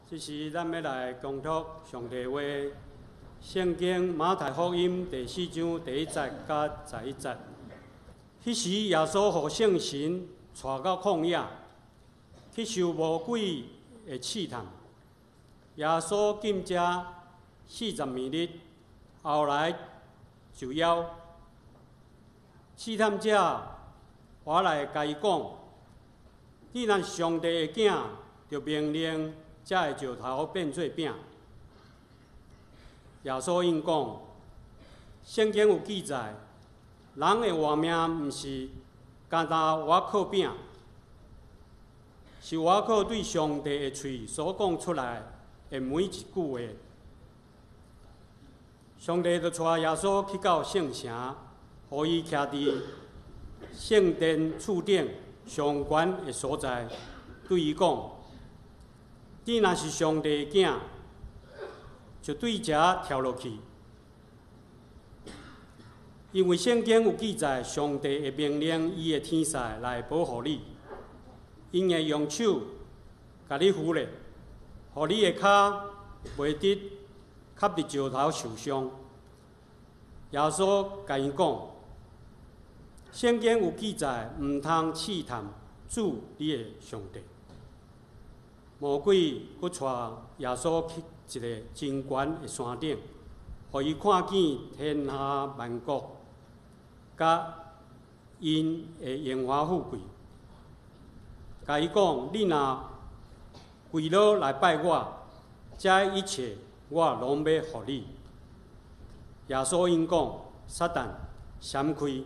这是咱要来恭读上帝话，圣经马太福音第4章第1节甲11节。迄时，耶稣互圣神带到旷野，去受魔鬼的试探。耶稣禁食40日，后来就枵。试探者回来甲伊讲：既然上帝的囝，就命令这个石头变做饼。耶稣应讲：圣经有记载，人的活命毋是单单活靠饼，是活靠对上帝的嘴所讲出来的每一句话。上帝就带耶稣去到圣城，互伊徛伫圣殿厝顶上悬的所在，对伊讲：你若是上帝的囝，就对遮跳落去。因为圣经有记载，上帝会命令伊的天使来保护你，因会用手甲你扶咧，互你的脚袂得磕伫石头受伤。耶稣甲伊讲：圣经有记载，毋通试探主你的上帝。魔鬼佫带耶稣去一个真悬的山顶，互伊看见天下万国，甲因的荣华富贵。甲伊讲：你若跪落来拜我，这一切我拢要互你。耶稣因讲：撒旦，闪开！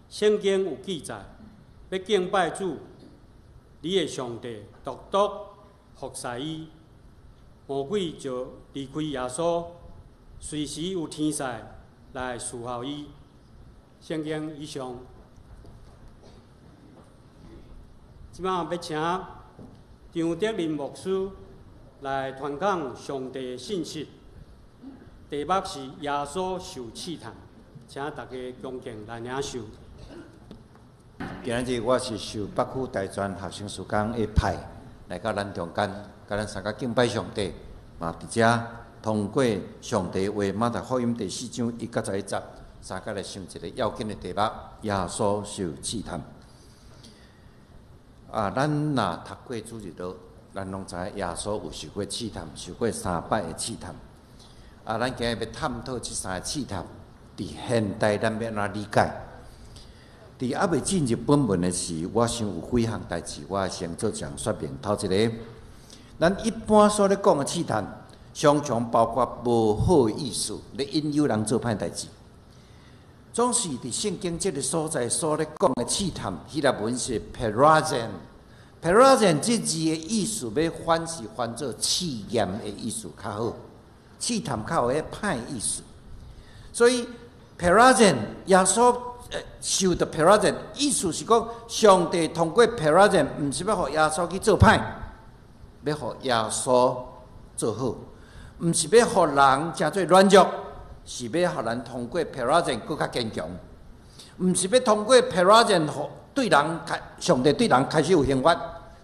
圣经有记载，要敬拜主，你的上帝，独独服侍伊。魔鬼就离开耶稣，随时有天使来侍候伊。圣经以上，即摆要请张德林牧师来传讲上帝的信息。题目是耶稣受试探，请大家恭敬来领受。今日我是受北区大专学生事工的派来到咱中间，甲咱三个敬拜上帝。伫遮通过上帝话马太福音第4章1到11节，三个来想一个要紧的题目：耶稣受试探。咱若读过主日学，咱拢知影耶稣有受过试探，受过3摆的试探。咱今日要探讨这3个试探，伫现代咱要安怎理解？伫还未进入本文的时，我想有几项代志，我先做这样说明。头一个，咱一般所咧讲的试探，常常包括无好的意思，咧引诱人做歹代志。总是伫圣经这个所在所咧讲的试探，希腊文是 perazon。perazon 这字的意思，要翻做试验的意思较好，试探较有迄歹意思。所以 perazon 耶稣受到 perazon， 意思是讲上帝通过 perazon， 毋是要互耶稣去做歹，要互耶稣做好，毋是要互人诚做软弱，是要互人通过 perazon 更较坚强，毋是要通过 perazon 对人上帝对人开始有刑罚，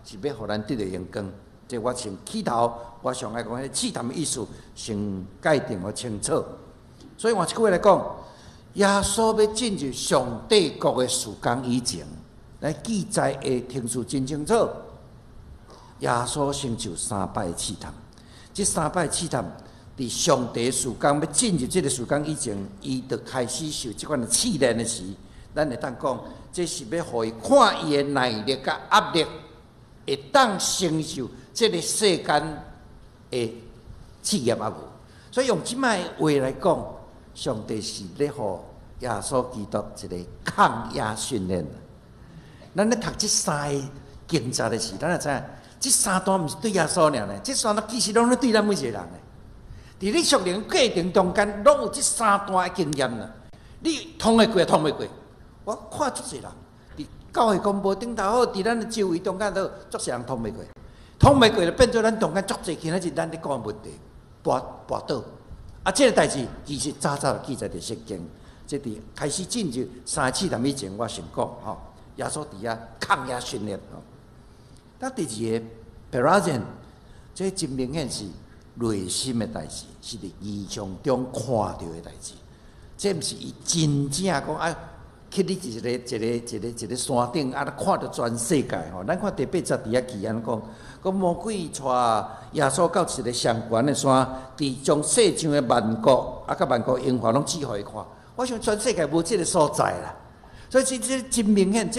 是要互咱得到荣光。这我先起头，我上爱讲迄试探的意思，先界定我清楚。所以换一句话来讲，耶稣要进入上帝国的时光以前，来记载会听述真清楚。耶稣成就3摆试探，这3摆试探，伫上帝时光要进入这个时光以前，伊就开始受这款的试炼的时，咱会当讲，这是要互伊看伊的耐力甲压力，会当承受这个世间的试验啊无。所以用即摆话来讲，上帝是咧互耶稣基督一个抗压训练。咱咧读这3个经节的时，咱就知影，这3段毋是对耶稣尔呢，这3段其实拢咧对咱每一个人呢。伫你属灵过程中间，拢有这3段的经验啦。你通会过，通袂过？我看足侪人伫教会公布顶头好，伫咱的周围中间都足侪人通袂过，通袂过就变做咱中间足侪其他是咱咧讲问题，跋倒。这个代志其实早就记载伫圣经。这伫开始进入3次谈以前，我先讲耶稣伫遐抗压训练。那第2个 perazon，这真明显是内心的代志，是伫异象中看到的代志。这毋是伊真正讲啊，去你一个山顶啊，看到全世界吼。咱看第8节伫遐记安讲魔鬼带耶稣到一个上悬的山，伫将世上的万国啊，甲万国荣华拢指互伊看。我想全世界无即个所在啦。所以这真明显，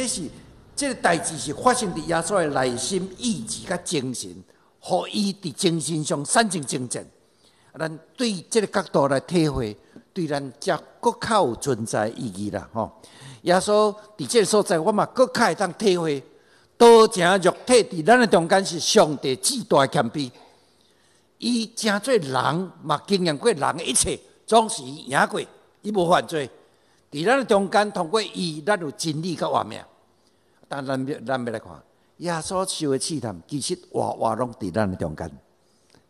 这个代志是发生伫耶稣的内心、意志甲精神，互伊伫精神上产生精进。咱对这个角度来体会，对咱则更较有存在意义啦吼。耶稣伫这个所在，我嘛更较会当体会，道成肉体伫咱的中间是上帝至大的谦卑。伊成做人，嘛经验过人的一切，总是赢过，伊无犯罪。伫咱的中间，通过伊，咱有真理甲活命。但咱要来看，耶稣受的试探，其实活拢伫咱的中间。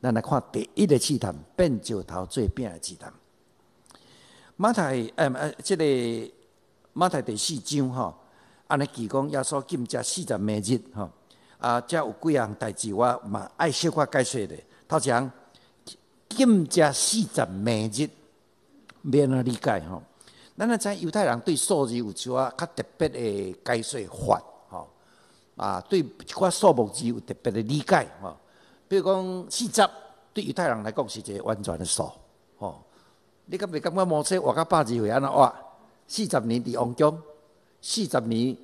咱来看第一个试探，变石头做饼的试探。马太这个马太第4章吼，安尼记讲耶稣禁食40暝日吼，遮有几项代志，我嘛爱小可解说的。头前禁食40暝日，免啊理解吼。咱啊知犹太人对数字有一寡较特别的解说法吼，对一寡数目字有特别的理解吼。比如讲40，对犹太人来讲是一个完全的数吼。你敢袂感觉摩西活到100岁会安怎活？40年伫王宫，40年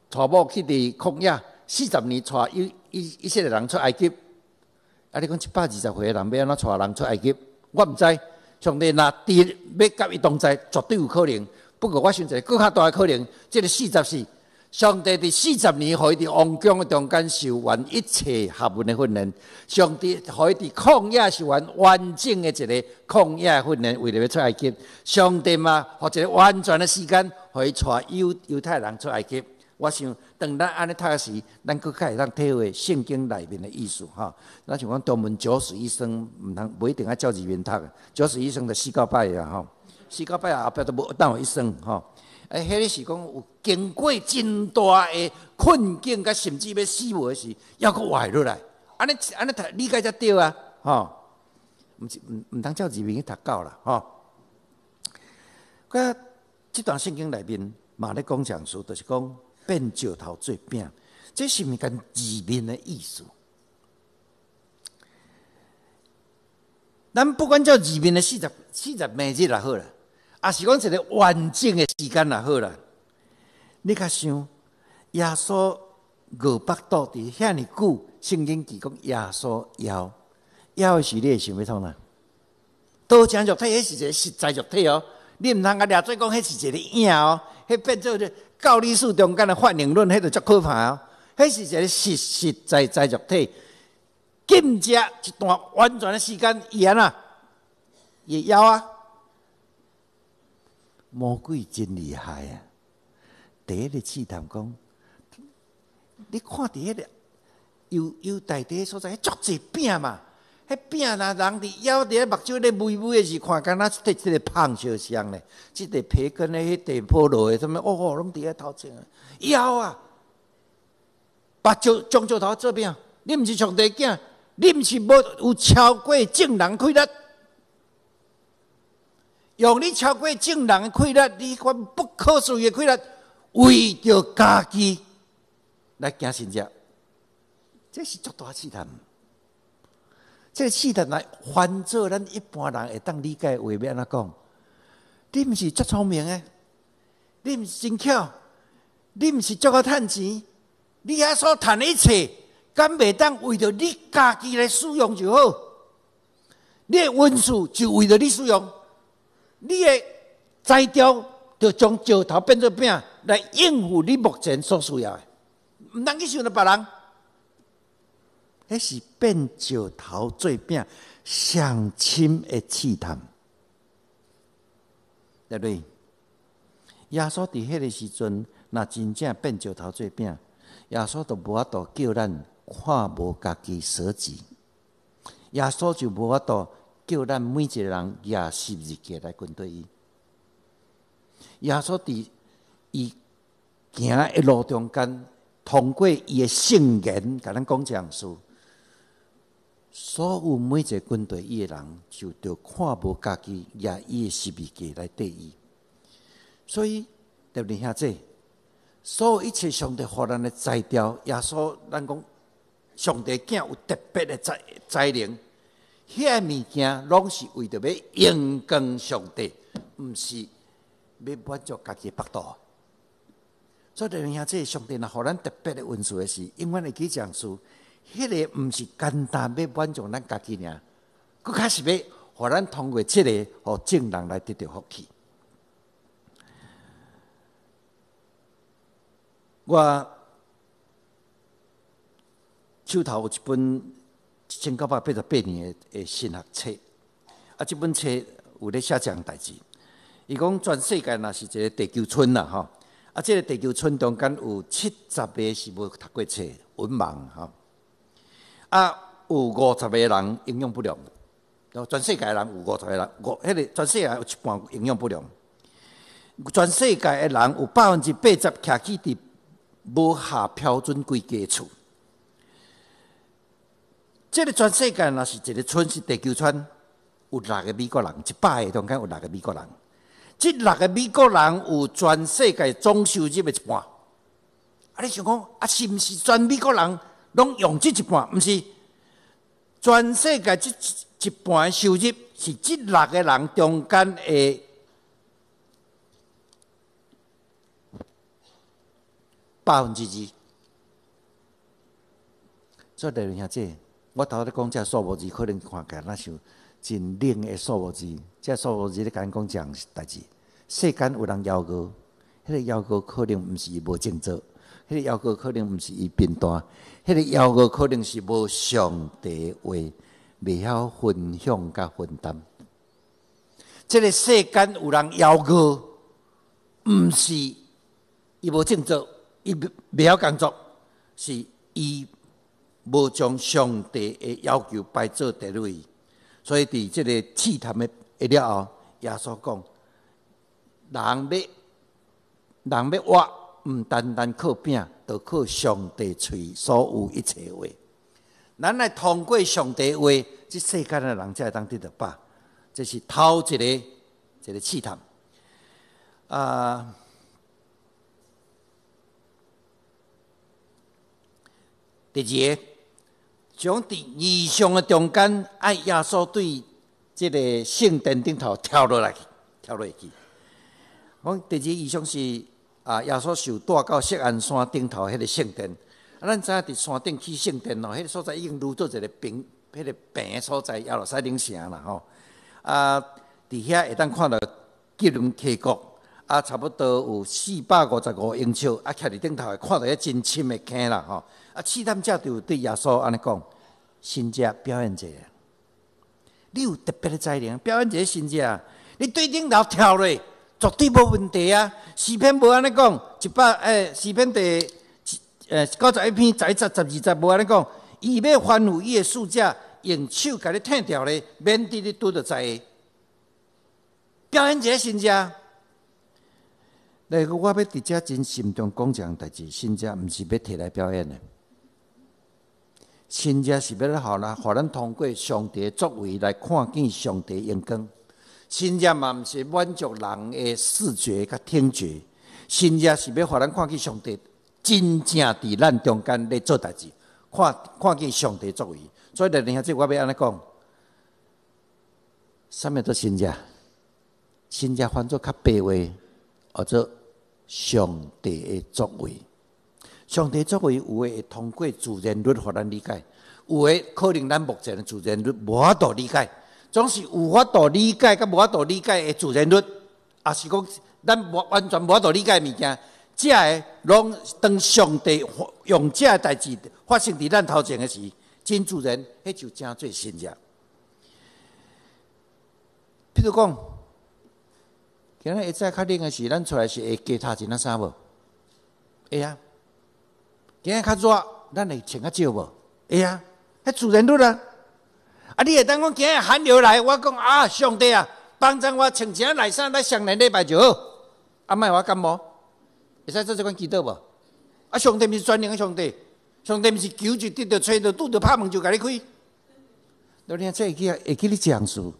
带某去伫旷野，40年带以色列人出埃及。你讲120岁的人要安怎带人出埃及？我毋知。上帝若要甲伊同在，绝对有可能。不过我想一个更较大的可能，这个44，上帝伫40年，互伊伫王宫的中间受完一切学问的训练。上帝互伊伫旷野受完整的一个旷野训练，为了要出埃及。上帝嘛，互一个完全的时间，互伊带犹太人出埃及。我想，当咱安尼读时，咱更较会当体会圣经内面的意思哈。咱像讲中文90声，不一定要照字面读，90声就4到8个吼，4到8个后壁都无当有1声吼。迄个是讲有经过真大的困境，甲甚至要死亡的时，还佫活落来。安尼理解才对啊，吼。毋通照字面去读到啦，吼。佮这段圣经内面嘛咧讲讲述，就是讲。变石头做饼，这是毋是跟字面的意思？咱不管叫字面的40暝日也好啦，也是讲一个完整的时间也好啦。你较想，耶稣58度伫遐尼久，圣经记讲耶稣枵的时，你会想要创哪？道成肉体，迄是一个实在肉体哦。你毋通甲掠做讲，迄是一个影哦，迄变做教理术中间的反应论，迄就足可怕哦。迄是一个实在肉体，禁食一段完全的时间，伊安啊，也枵啊。魔鬼真厉害啊！第一个试探讲，你看伫迄个犹大地所在，足济饼嘛。迄饼若人伫咬伫咧目睭咧微微的时，看敢若即个芳烧香咧，即个培根咧，迄地菠萝的什么，拢伫咧头前啊，咬啊！把将石头做饼，你毋是上帝囝，你毋是无有超过正人气力，用你超过正人的气力，你款不可思议的气力，为着家己来行神迹，这是足大试探。这个试探来翻做咱一般人会当理解话要安怎讲？你毋是足聪明的，你毋是真巧，你毋是足好趁钱，你遐所趁的一切，敢袂当为着你家己来使用就好？你的文书就为着你使用，你的材料就将石头变做饼，来应付你目前所需要的，毋通去想着别人。迄是变石头做饼上深的试探，对不对？耶稣伫迄个时阵，若真正变石头做饼，耶稣就无法度叫咱看无家己所及，耶稣就无法度叫咱每一个人举十字架来跟对伊。耶稣伫伊行的路中间，通过伊的圣言，甲咱讲这样事。所有每一个军队伊的人，就着看无家己，也伊的十字架来对伊。所以，弟兄兄姐，所有一切上帝互咱的材料，耶稣咱讲，上帝囝有特别的才能，遐物件拢是为着要荣光上帝，毋是要满足家己的腹肚。所以，弟兄兄姐，上帝若互咱特别的恩赐的是，永远会记讲述。迄个毋是简单要满足咱家己尔，佫较是要互咱通过即个，互众人来得到福气。我手头有一本1988年的神学册，啊，即本册有咧写这样代志。伊讲全世界若是一个地球村啦，吼，啊，即个地球村中间有70个是无读过册，文盲吼。啊，有50个人营养不良，全世界人有50个人，迄个全世界有一半营养不良。全世界的人有80%徛起伫无下标准规格的厝。这个全世界若是一个村是地球村，有6个美国人，100个中间有6个美国人。这6个美国人有全世界总收入的一半。啊，你想讲啊，是毋是全美国人？拢用这一半，毋是全世界这一半的收入，是这6个人中间的2%。所以弟兄兄姐，我头咧讲这数目字，可能看起来那像真冷的数目字。这数目字咧甲讲这样代志，世间有人邀歌，迄个邀歌可能毋是伊无正做。迄个邀歌可能毋是伊编单，迄个邀歌可能是无上帝话，袂晓分享甲分担。这个世间有人邀歌，毋是伊无正做，伊袂晓工作，是伊无将上帝的要求摆做第一位。所以伫这个试探的了后，耶稣讲：人要活。毋单单靠饼，就靠上帝嘴所有一切话。咱来通过上帝话，这世间的人才会当得到饱。这是头一个试探。第二个，从伫异象的中间，爱耶稣对这个圣殿顶头跳落去。讲第二个异象是。耶稣受带到锡安山顶头迄个圣殿，咱知影伫山顶起圣殿咯，迄个所在已经愈做一个平，迄个平的所在，耶路撒冷城啦吼。伫遐会当看到吉伦溪谷，差不多有455英尺，徛伫顶头会看到遐真深的坑啦吼。试探者就对耶稣安尼讲：神者表演者，你有特别的才能，表演者神者，你对顶头跳落。绝对无问题啊！诗篇无安尼讲诗篇第91篇11节12节无安尼讲，伊要吩咐伊的使者用手甲你踢掉咧，免得你拄着在表演者神者。我要伫遮真心中讲一样代志，神者毋是要摕来表演的，神者是要互咱通过上帝的作为来看见上帝的荣光。神者嘛毋是满足人的视觉甲听觉，神者是要互咱看见上帝真正伫咱中间咧做代志，看见上帝作为。所以弟兄兄姐，我要安尼讲，什么做神者？神者翻做较白话，或者上帝的作为。上帝作为有诶会通过自然律互咱理解，有诶可能咱目前的自然律无法度理解。总是有法度理解，甲无法度理解的自然律，也是讲咱完全无法度理解的物件，这个拢当上帝用这个代志发生伫咱头前的时，真自然，迄就真做神者。譬如讲，今日下早较冷的时，咱出来是会加套一件衫无？会啊。今日较热，咱会穿较少无？会啊。迄自然律啊。你会当讲今日寒流来，我讲上帝啊，帮助我穿一件内衫来上两礼拜就好，莫我感冒，会使做这款祈祷无？上帝毋是全能的上帝，上帝毋是求就得着，找着拄着拍门就甲你开，你听这会记你讲述，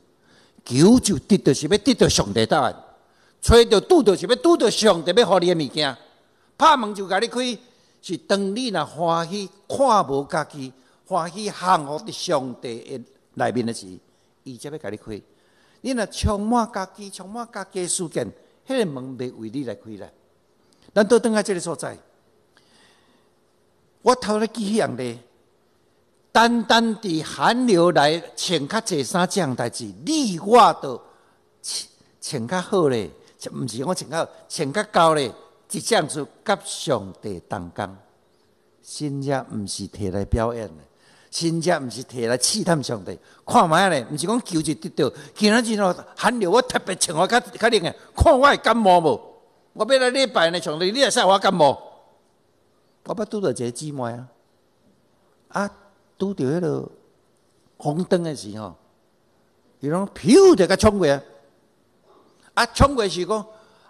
求就得到是要得到上帝答案，找到拄到是要拄到上帝要予你的物件，拍门就甲你开，是当你若欢喜看无家己，欢喜降服伫上帝的内面的时，伊才要甲你开。你若充满家己的事件，迄个门袂为你来开啦。咱倒转来这个所在，我头咧记迄样咧，单单伫寒流来穿较济衫这样代志，你我都穿较好咧，毋是我穿较好，穿较高咧，一这样子甲上帝同工，真正毋是摕来表演的。真正毋是摕来试探上帝，看卖咧，毋是讲求就得到。今仔日哦，寒流我特别穿我较冷的，看我会感冒无？我要来礼拜呢，上帝，你会使我感冒？我捌拄到一个姊妹拄到迄个红灯的时候，伊拢飘就甲冲过冲过是讲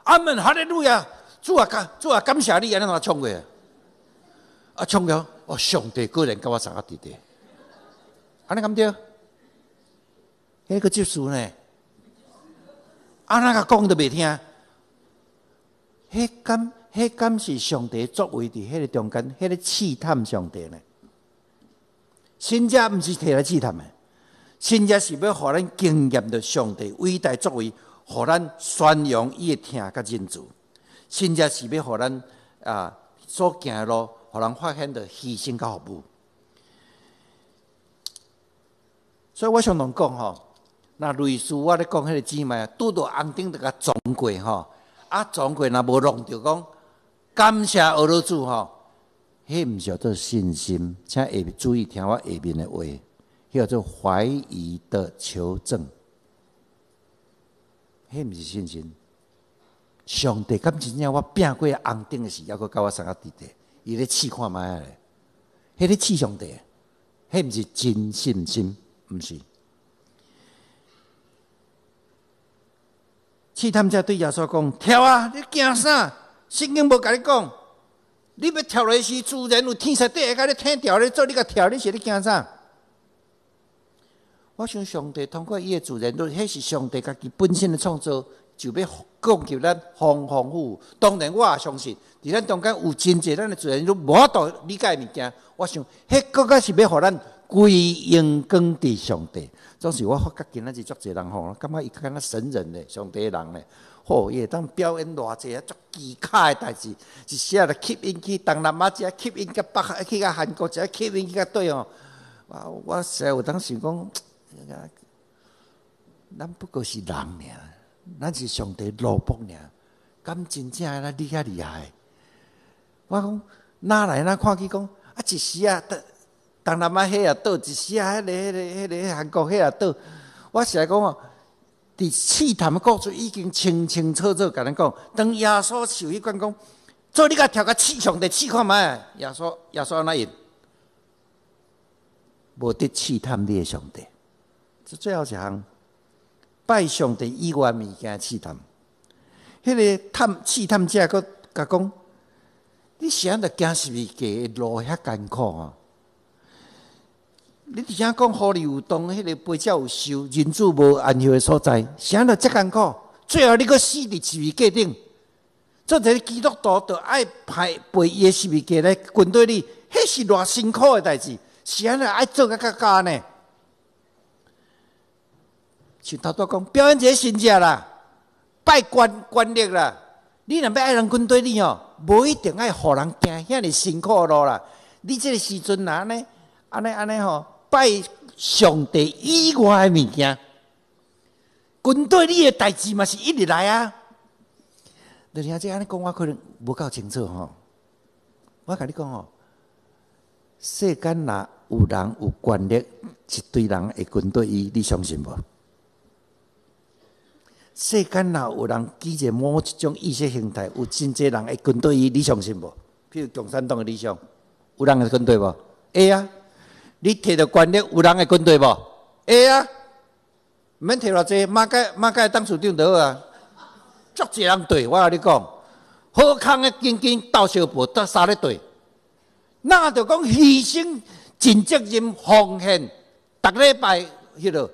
阿门哈利路亚，主啊感谢你，安尼冲过冲了，上帝果然甲我相合伫地。安尼敢对？迄个接受呢？那个讲都袂听。迄敢是上帝作为伫迄个中间，迄个试探上帝呢？真正毋是摕来试探的，真正是要互咱经验到上帝伟大作为，互咱宣扬伊的听甲认主。真正是要互咱所行的路，互人发现到牺牲甲服务。所以我常常讲那类似我咧讲迄个姊妹拄到红灯就甲撞过撞过若无弄着讲感谢俄罗主迄毋是叫做信心，请下注意听我下面的话，迄叫做怀疑的求证，迄毋是信心。上帝敢真正我拼过红灯的时，还佫甲我相合伫地，伊咧试看卖咧，迄咧试上帝，迄毋是真信心。毋是，试探者对耶稣讲：跳啊！你惊啥？圣经无甲你讲，你要跳落去时，自然有天使底下甲你听调咧，做你甲跳，你是咧惊啥？我想上帝通过伊的自然律，迄是上帝家己本身的创造，就要供给咱丰丰富富。当然，我也相信，伫咱中间有真济咱的自然律无法度理解物件。我想，迄个个是要互咱。归荣光伫上帝，总是我发觉今仔日足侪人感觉伊敢若神人咧，上帝人咧，伊会当表演偌济足奇卡的代志，一下就吸引去东南亚，一下吸引去去到韩国，一下吸引去到对我实在有当想讲，咱不过是人尔，咱是上帝奴仆尔，敢真正你遐厉害？我讲哪来哪看去讲一时东南亚迄也倒，一时迄个韩国迄也倒。我实在讲伫试探的故事已经清清楚楚甲咱讲，当耶稣受迄款讲，做你甲跳甲试上帝试看卖，耶稣安怎应？无得试探你的上帝。这最后一项，拜上帝以外物件试探。迄个试探者佫甲讲，你想着行十字架的路遐艰苦你伫遐讲互利有动，迄个杯照有收，人主无安息的所在，想着遮艰苦，最后你佫死伫十字架顶，做一个基督徒，就爱背伊的十字架来军队里，迄是偌辛苦的代志，是安尼爱做甲假呢？像头拄讲，表演一个神者啦，拜权力啦，你若要爱人军队里无一定爱互人行遐尼辛苦的路啦。你这个时阵安尼拜上帝以外的物件，军队里的代志嘛是一直来就听这安尼讲，我可能无够清楚我甲你讲世间若有人有权力，一堆人会军队伊，你相信无？世间若有人举着某一种意识形态，有真济人会军队伊，你相信无？譬如共产党的理想，有人会军队无？会你摕到权力，有人会军队无？会毋免摕偌济，马介当处长就好足济人对，我甲你讲，好康的紧斗相报，得三咧对，那就讲牺牲尽责任奉献，逐礼拜迄落，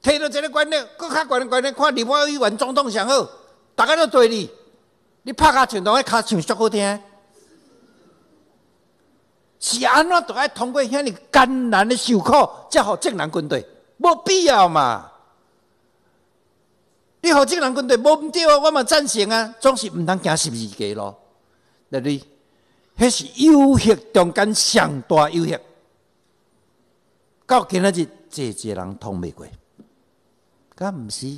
摕到一个权力，搁较悬的权力，看立法委员、总统上好，大家都对你，你拍卡唱，当迄卡唱足好听。是安怎都爱通过遐尼艰难的受苦，才互正人军队，无必要嘛？你互正人军队无毋对啊，我嘛赞成啊，总是毋通行十字架咯。那你，迄是有血中间上大有血，到今仔日，济人通袂过，敢毋是？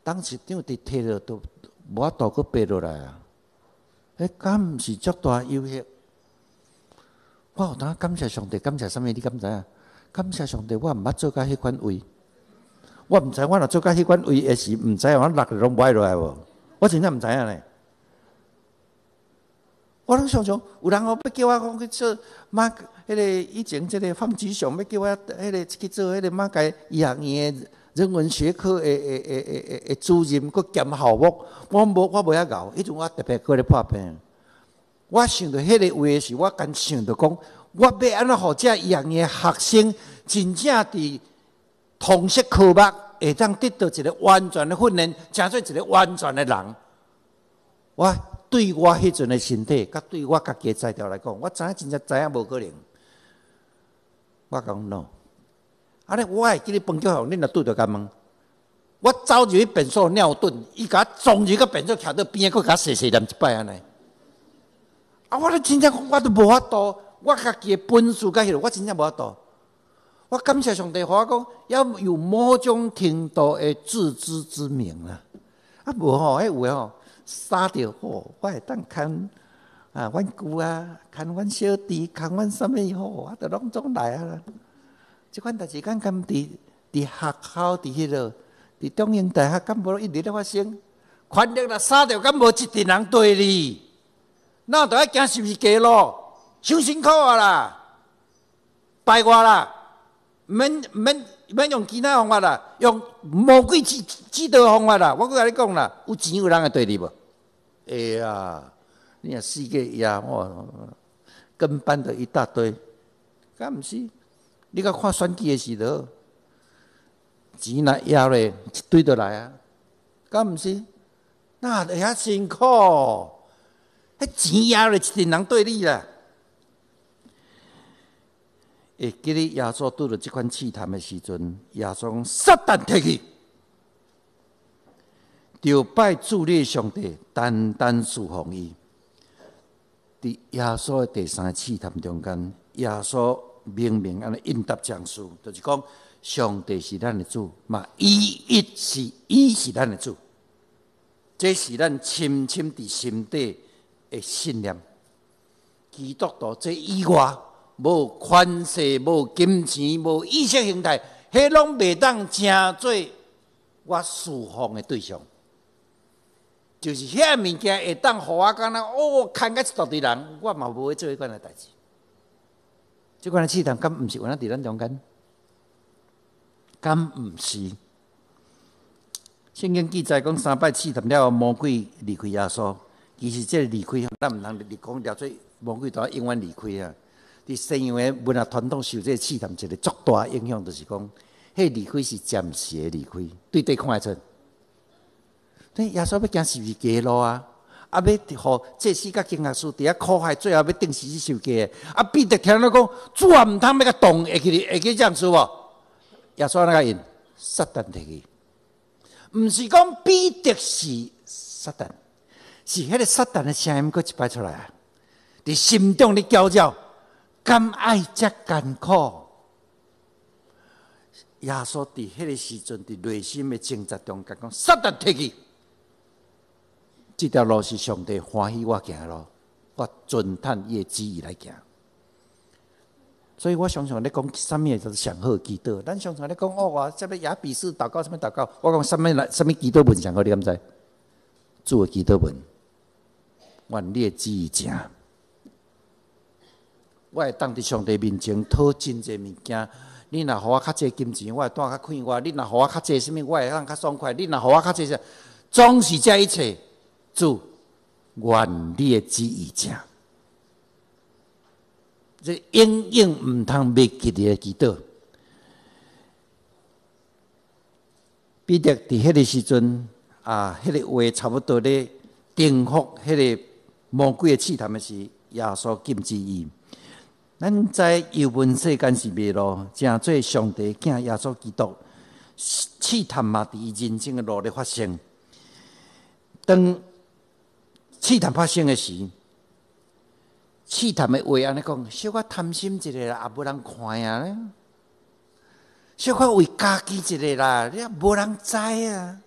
当时长伫摕落都无法度阁爬落来啊！敢毋是足大有血？我有当感谢上帝，感谢啥物？你敢知影？感谢上帝，我毋捌做甲迄款位，我毋知我若做甲迄款位，会是毋知我落来拢歪落来无？我真正毋知影咧。我拢想想，有人要叫我讲去做马，迄个以前即个放局上要叫我迄个去做迄个马街医学院的人文学科的主任，搁兼校务，我无遐熬，迄阵我特别过来破病。我想到迄个话时，我敢想到讲，我要安怎互遮医学院的学生真正伫通识科目会当得到一个完全的训练，成做一个完全的人。我对我迄阵的身体，甲对我家己的材料来讲，我知影真正知影无可能。我讲 no， 安尼我会记你饭局后，恁若拄着甲问，我走入去便所尿遁，伊甲我撞入个便所，徛到边仔，佫甲细细念一摆安尼。啊！我咧真正讲，我都无法度，我家己的本事甲迄落，我真正无法度。我感谢上帝，互我讲要有某种程度的自知之明啦。啊，无吼，迄有诶吼，杀着吼，我会当牵啊，阮舅啊，牵阮小弟，牵阮啥物吼，我都拢总来啊啦。即款代志敢伫学校伫迄落，伫中英大学敢无一直咧发生？权力若杀着，敢无一群人对你？那都要行十字架咯，伤辛苦啊啦，拜我啦，免用其他方法啦，用魔鬼指导方法啦。我搁甲你讲啦，有钱有人会对你无？会啊，你若世界呀，跟班的一大堆，敢毋是？你甲看选举的时候，钱若压咧一堆就来啊，敢毋是？那会遐辛苦。迄钱压了一群人对你啦，会记得耶稣拄着即款试探的时阵，耶稣讲撒旦摕去，就拜主你上帝，单单侍奉伊。伫耶稣的第三个试探中间，耶稣明明安尼应答讲述，就是讲上帝是咱的主，嘛伊是咱的主，这是咱深深伫心底的信念，基督徒这以外，无权势、无金钱、无意识形态，迄拢袂当成做我侍奉的对象。就是遐物件会当互我敢若牵甲一大堆人，我嘛无会做迄款的代志。即款的试探，敢毋是有咱伫咱中间？敢毋是？圣经记载讲3摆试探了后，魔鬼离开耶稣。其实这离开，咱毋通你讲了做魔鬼都要永远离开啊！伫西洋的文化传统受这试探一个足大影响，就是讲，迄离开是暂时的离开，对对看会出。对耶稣要行十字架路啊！啊，要互祭司甲经学士伫遐苦害，最后要定十字受架。啊，彼得听到讲，主啊，毋通要甲动，会去这样做无？耶稣那个因撒旦摕去，毋是讲彼得是撒旦。是迄个撒旦的声音，佫一摆出来啊！伫心中咧叫叫，敢爱遮艰苦？耶稣伫迄个时阵，伫内心的挣扎中间讲：撒旦摕去，这条路是上帝欢喜我行的路，我尊叹伊的旨意来行。所以我常常咧讲，啥物就是上好祈祷。咱常常咧讲哦，什么雅比斯祷告，什么祷告？我讲什么祈祷文上好？你敢知？主的祈祷文。愿你的旨意成，我会当伫上帝面前讨真济物件。你若互我较济金钱，我会带较快活；你若互我较济什么，我会当较爽快；你若互我较济啥，总是这一切，主愿你的旨意成。这永远毋通袂记的祈祷。彼得伫迄个时阵迄个话差不多咧征服迄个魔鬼的试探的时，耶稣禁止伊。咱在幽门世间是迷路，正做上帝囝耶稣基督，试探嘛伫伊人生的路咧发生。当试探发生的时，试探的话安尼讲，小可贪心一个啦，也无人看呀。小可为家己一个啦，你也无人知啊。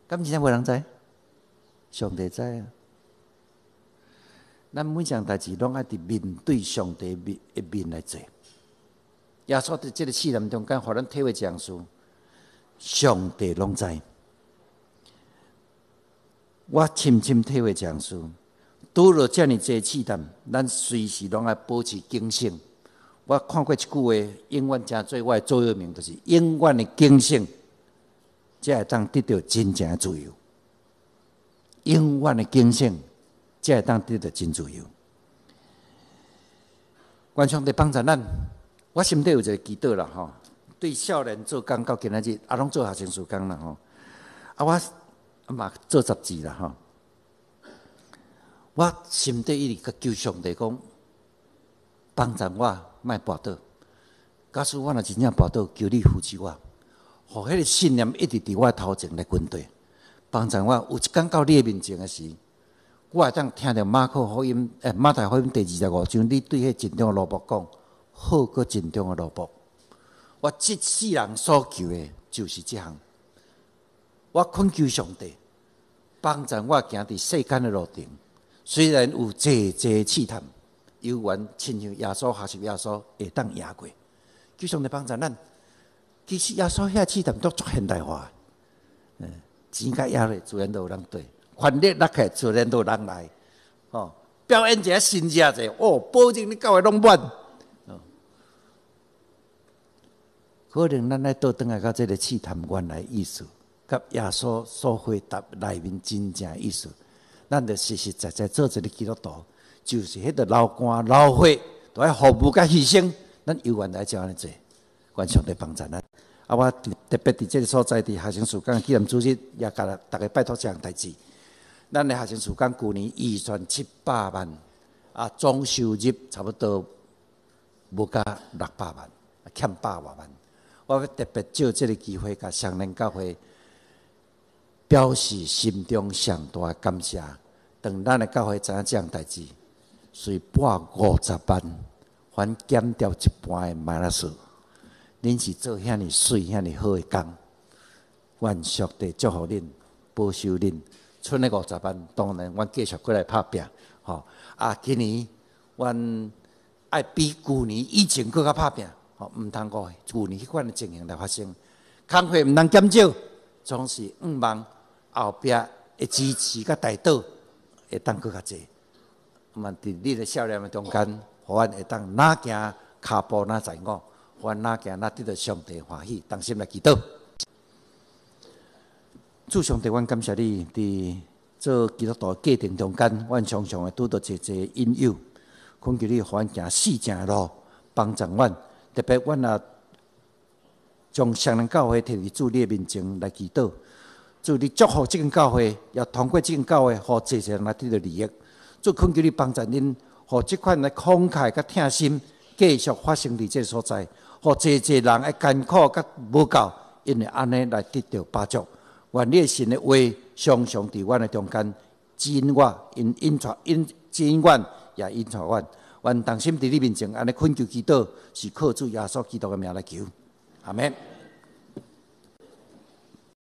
敢真正无人知？上帝知啊。咱每项代志拢爱伫面对上帝的面来做。耶稣伫这个试探中间，互咱体会一样事：上帝拢知。我深深体会一样事：拄着遮尔济试探，咱随时拢爱保持警醒。我看过一句话，永远真做我的座右铭，就是永远的警醒，才会当得到真正的自由。永远的警醒，才会当得到真自由。愿上帝帮助咱。我心底有一个祈祷啦，吼，对少年做工到今仔日，拢做学生事工啦，吼。我嘛做杂志啦，吼。我心底一直甲求上帝讲，帮助我莫跋倒。假使我若真正跋倒，求你扶持我，互迄个信念一直伫我头前来滚对。帮助我有一天到你面前的时，我会当听到马太福音第25章，你对迄真正的罗伯讲，好过真正的罗伯。我这世人所求的就是这项。我恳求上帝帮助我行伫世间的路程，虽然有济试探，犹原亲像耶稣学习耶稣会当赢过。求上帝帮助咱。其实耶稣遐试探都足现代化。钱甲压力自然都有人对，权力落起自然都有人来。表演一下新热者，保证你教会拢满。可能咱来倒转来到这个试探原来意思，甲耶稣所回答内面真正的意思，咱就实实在在做一个基督徒，就是迄个流汗流血，都要服务甲牺牲，咱犹原来这样做，愿上帝帮助咱。我特别伫这个所在，伫学生事工纪念主日，也甲大家拜托这样代志。咱的学生事工去年预算700万，总收入差不多无甲600万，欠100多万。我要特别借这个机会，甲上联教会表示心中上大的感谢。当咱的教会知影这样代志，随拨50万，还减掉一半的马拉数。恁是做遐尼水、遐尼好的工，愿上帝祝福恁，保守恁。剩的50万，当然，阮继续过来拍拼。今年阮爱比去年以前更较拍拼。毋通过去年迄款的情形来发生，工费毋通减少，总是望后壁的支持甲大岛会当更较济。伫你的少年的中间，互阮会当哪行骹步哪在我。阮哪行哪得到上帝欢喜，同心来祈祷。主上帝，阮感谢你，伫做基督徒过程中间，阮常常会拄到一引诱，恳求你，互阮行四正的路，帮助阮。特别阮也将上人教会摕伫主你的面前来祈祷，主你祝福这间教会，也通过这间教会，互济人来得到利益。主恳求你帮助恁，互这款的慷慨甲疼心继续发生伫这所在。互济人的艰苦甲无够，因为安尼来得到帮助。愿你的神的话常常伫阮的中间，指引我，指引阮，也引带阮。愿同心伫你面前安尼恳求祈祷，是靠主耶稣基督的名来求，阿门。